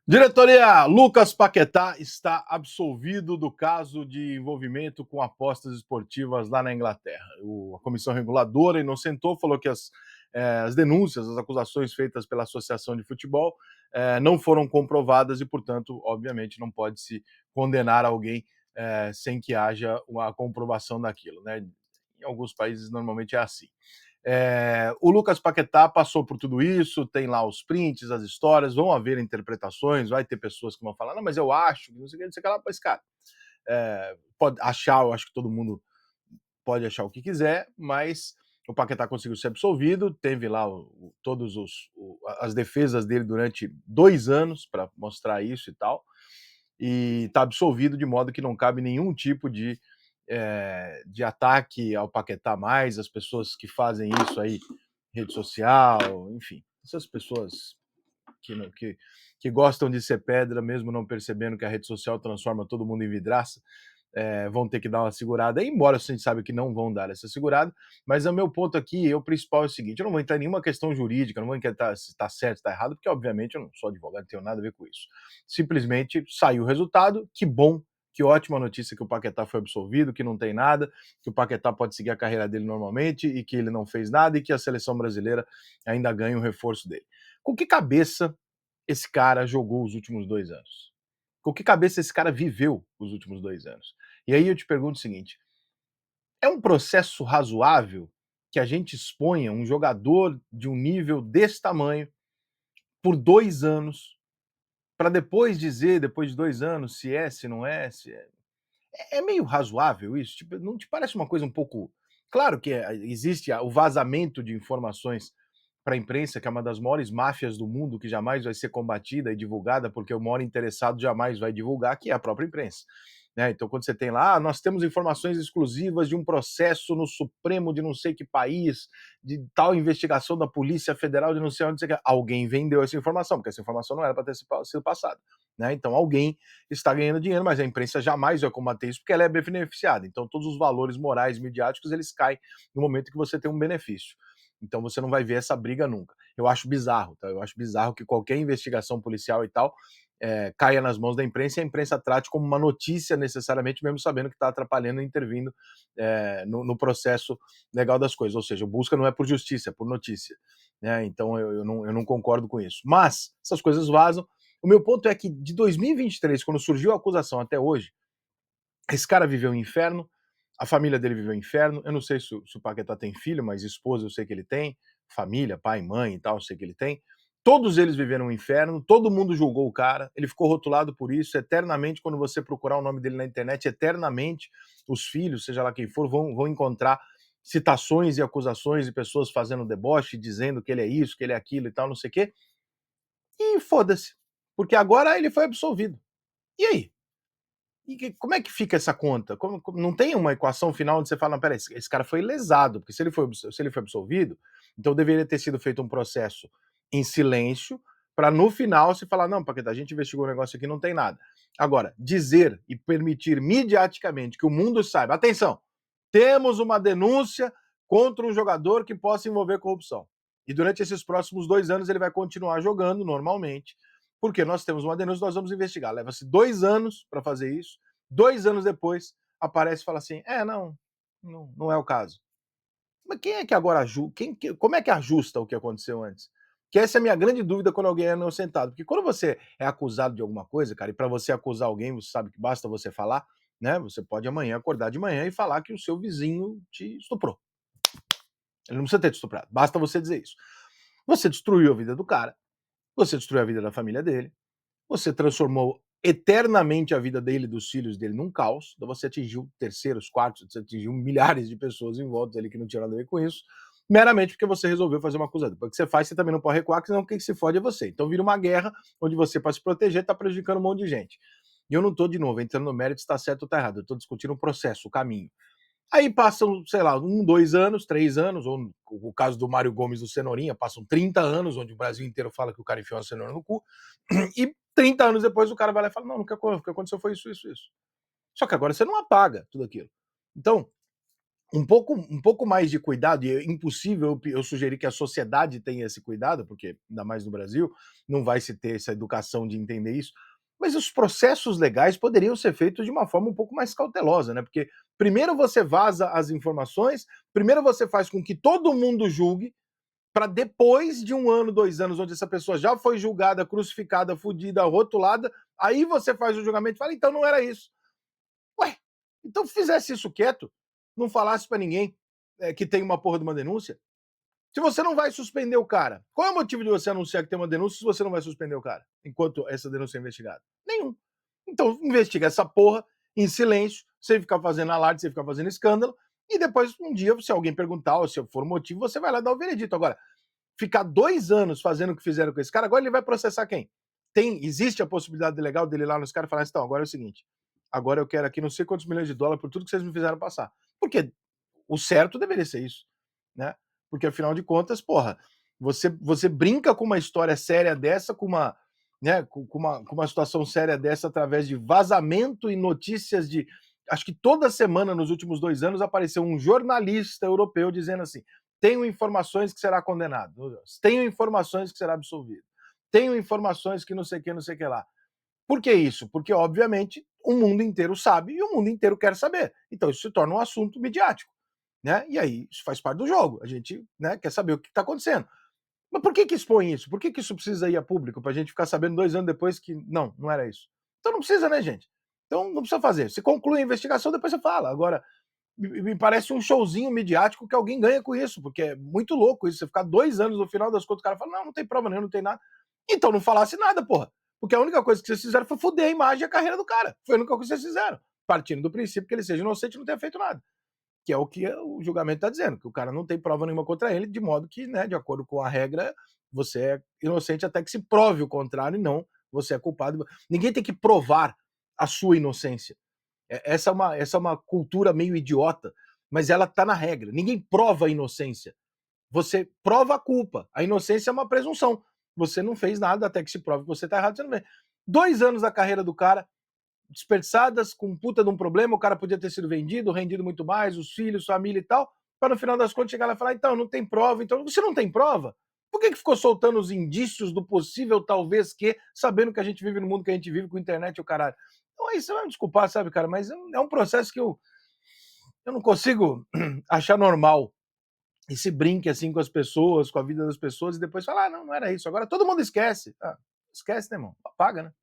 Diretoria, Lucas Paquetá está absolvido do caso de envolvimento com apostas esportivas lá na Inglaterra. A comissão reguladora inocentou, falou que as denúncias, as acusações feitas pela Associação de Futebol não foram comprovadas e, portanto, obviamente, não pode se condenar alguém sem que haja uma comprovação daquilo, né? Em alguns países, normalmente é assim. O Lucas Paquetá passou por tudo isso, tem lá os prints, as histórias, vão haver interpretações, vai ter pessoas que vão falar, não, mas eu acho, não sei o que, não sei o que lá, mas, cara, pode achar, eu acho que todo mundo pode achar o que quiser, mas o Paquetá conseguiu ser absolvido, teve lá todos as defesas dele durante 2 anos para mostrar isso e tal, e está absolvido de modo que não cabe nenhum tipo de ataque ao Paquetá mais, as pessoas que fazem isso aí, rede social, enfim, essas pessoas que gostam de ser pedra, mesmo não percebendo que a rede social transforma todo mundo em vidraça, vão ter que dar uma segurada, embora a gente saiba que não vão dar essa segurada, mas o meu ponto aqui, o principal é o seguinte, eu não vou entrar em nenhuma questão jurídica, não vou entrar se está certo, se está errado, porque obviamente eu não sou advogado, não tenho nada a ver com isso. Simplesmente saiu o resultado, que bom, que ótima notícia que o Paquetá foi absolvido, que não tem nada, que o Paquetá pode seguir a carreira dele normalmente e que ele não fez nada e que a seleção brasileira ainda ganha o reforço dele. Com que cabeça esse cara jogou os últimos 2 anos? Com que cabeça esse cara viveu os últimos 2 anos? E aí eu te pergunto o seguinte: é um processo razoável que a gente exponha um jogador de um nível desse tamanho por 2 anos, para depois dizer, depois de 2 anos, se é, se não é, se é. É meio razoável isso? Tipo, não te parece uma coisa um pouco. Claro que existe o vazamento de informações para a imprensa, que é uma das maiores máfias do mundo, que jamais vai ser combatida e divulgada, porque o maior interessado jamais vai divulgar, que é a própria imprensa. Né? Então, quando você tem lá, nós temos informações exclusivas de um processo no Supremo de não sei que país, de tal investigação da Polícia Federal de não sei onde, alguém vendeu essa informação, porque essa informação não era para ter sido passada. Né? Então, alguém está ganhando dinheiro, mas a imprensa jamais vai combater isso, porque ela é beneficiada. Então, todos os valores morais midiáticos, eles caem no momento que você tem um benefício. Então você não vai ver essa briga nunca. Eu acho bizarro, tá? Eu acho bizarro que qualquer investigação policial e tal caia nas mãos da imprensa e a imprensa trate como uma notícia necessariamente, mesmo sabendo que está atrapalhando e intervindo no processo legal das coisas. Ou seja, busca não é por justiça, é por notícia. Né? Então eu não concordo com isso. Mas essas coisas vazam. O meu ponto é que de 2023, quando surgiu a acusação até hoje, esse cara viveu um inferno, a família dele viveu um inferno. Eu não sei se o Paquetá tem filho, mas esposa eu sei que ele tem, família, pai, mãe e tal, eu sei que ele tem. Todos eles viveram um inferno, todo mundo julgou o cara, ele ficou rotulado por isso. Eternamente, quando você procurar o nome dele na internet, eternamente os filhos, seja lá quem for, vão encontrar citações e acusações de pessoas fazendo deboche, dizendo que ele é isso, que ele é aquilo e tal, não sei o quê. E foda-se, porque agora ele foi absolvido. E aí? Como é que fica essa conta? Não tem uma equação final onde você fala, não, peraí, esse cara foi lesado, porque se ele foi absolvido, então deveria ter sido feito um processo em silêncio, para no final se falar, não, Paquetá, a gente investigou o negócio aqui, não tem nada. Agora, dizer e permitir midiaticamente que o mundo saiba, atenção, temos uma denúncia contra um jogador que possa envolver corrupção. E durante esses próximos 2 anos ele vai continuar jogando normalmente, porque nós temos uma denúncia, nós vamos investigar. Leva-se 2 anos para fazer isso. 2 anos depois, aparece e fala assim: não é o caso. Mas quem é que agora ajusta? Como é que ajusta o que aconteceu antes? Que essa é a minha grande dúvida quando alguém é inocentado. Porque quando você é acusado de alguma coisa, cara, e para você acusar alguém, você sabe que basta você falar, né? Você pode amanhã acordar de manhã e falar que o seu vizinho te estuprou. Ele não precisa ter te estuprado, basta você dizer isso. Você destruiu a vida do cara, você destruiu a vida da família dele, você transformou eternamente a vida dele e dos filhos dele num caos, então você atingiu terceiros, quartos, você atingiu milhares de pessoas em volta dele que não tinha nada a ver com isso, meramente porque você resolveu fazer uma coisa. Porque você faz, você também não pode recuar, senão quem se fode é você. Então vira uma guerra onde você, para se proteger, está prejudicando um monte de gente. E eu não estou, de novo, entrando no mérito se está certo ou está errado, eu estou discutindo o processo, o caminho. Aí passam, sei lá, 2 anos, 3 anos, ou o caso do Mário Gomes do Cenourinha, passam 30 anos, onde o Brasil inteiro fala que o cara enfiou uma cenoura no cu, e 30 anos depois o cara vai lá e fala, não, o que aconteceu foi isso, isso, isso. Só que agora você não apaga tudo aquilo. Então, um pouco mais de cuidado, e é impossível eu sugerir que a sociedade tenha esse cuidado, porque ainda mais no Brasil, não vai se ter essa educação de entender isso, mas os processos legais poderiam ser feitos de uma forma um pouco mais cautelosa, né? Porque primeiro você vaza as informações, primeiro você faz com que todo mundo julgue, para depois de 1 ano, 2 anos, onde essa pessoa já foi julgada, crucificada, fudida, rotulada, aí você faz o julgamento e fala, então não era isso. Ué, então fizesse isso quieto, não falasse para ninguém que tem uma porra de uma denúncia. Se você não vai suspender o cara, qual é o motivo de você anunciar que tem uma denúncia se você não vai suspender o cara enquanto essa denúncia é investigada? Nenhum. Então investiga essa porra em silêncio, sem ficar fazendo alarde, sem ficar fazendo escândalo, e depois, um dia, se alguém perguntar, ou se for motivo, você vai lá dar o veredito. Agora, ficar 2 anos fazendo o que fizeram com esse cara, agora ele vai processar quem? Existe a possibilidade legal dele ir lá nos caras e falar assim, então, agora é o seguinte, agora eu quero aqui não sei quantos milhões de dólares por tudo que vocês me fizeram passar. Porque o certo deveria ser isso, né? Porque afinal de contas, porra, você brinca com uma história séria dessa, com uma, né, com uma situação séria dessa através de vazamento e notícias de. Acho que toda semana nos últimos 2 anos apareceu um jornalista europeu dizendo assim: tenho informações que será condenado, tenho informações que será absolvido, tenho informações que não sei o que, não sei o que lá. Por que isso? Porque, obviamente, o mundo inteiro sabe e o mundo inteiro quer saber. Então, isso se torna um assunto midiático, né? E aí, isso faz parte do jogo. A gente, né, quer saber o que está acontecendo. Mas por que expõe isso? Por que isso precisa ir a público? Para a gente ficar sabendo 2 anos depois que não era isso. Então não precisa, né, gente? Então não precisa fazer. Se conclui a investigação, depois você fala. Agora, me parece um showzinho midiático que alguém ganha com isso, porque é muito louco isso. Você ficar 2 anos, no final das contas, o cara fala: não tem prova nenhuma, não tem nada. Então não falasse nada, porra. Porque a única coisa que vocês fizeram foi foder a imagem e a carreira do cara. Foi a única coisa que vocês fizeram. Partindo do princípio que ele seja inocente e não tenha feito nada. Que é o que o julgamento está dizendo, que o cara não tem prova nenhuma contra ele, de modo que, né, de acordo com a regra, você é inocente até que se prove o contrário e não você é culpado. Ninguém tem que provar a sua inocência. Essa é uma cultura meio idiota, mas ela está na regra. Ninguém prova a inocência. Você prova a culpa. A inocência é uma presunção. Você não fez nada até que se prove que você está errado, você não vê. 2 anos da carreira do cara, desperdiçadas, com um puta de um problema, o cara podia ter sido vendido, rendido muito mais, os filhos, família e tal, para no final das contas chegar lá e falar, então, não tem prova, então, você não tem prova? Por que ficou soltando os indícios do possível talvez que, sabendo que a gente vive no mundo que a gente vive com internet e o caralho? Então aí você vai me desculpar, sabe, cara, mas é um processo que eu não consigo achar normal esse brinque assim com as pessoas, com a vida das pessoas, e depois falar, ah, não era isso. Agora todo mundo esquece. Ah, esquece, né, irmão? Apaga, né?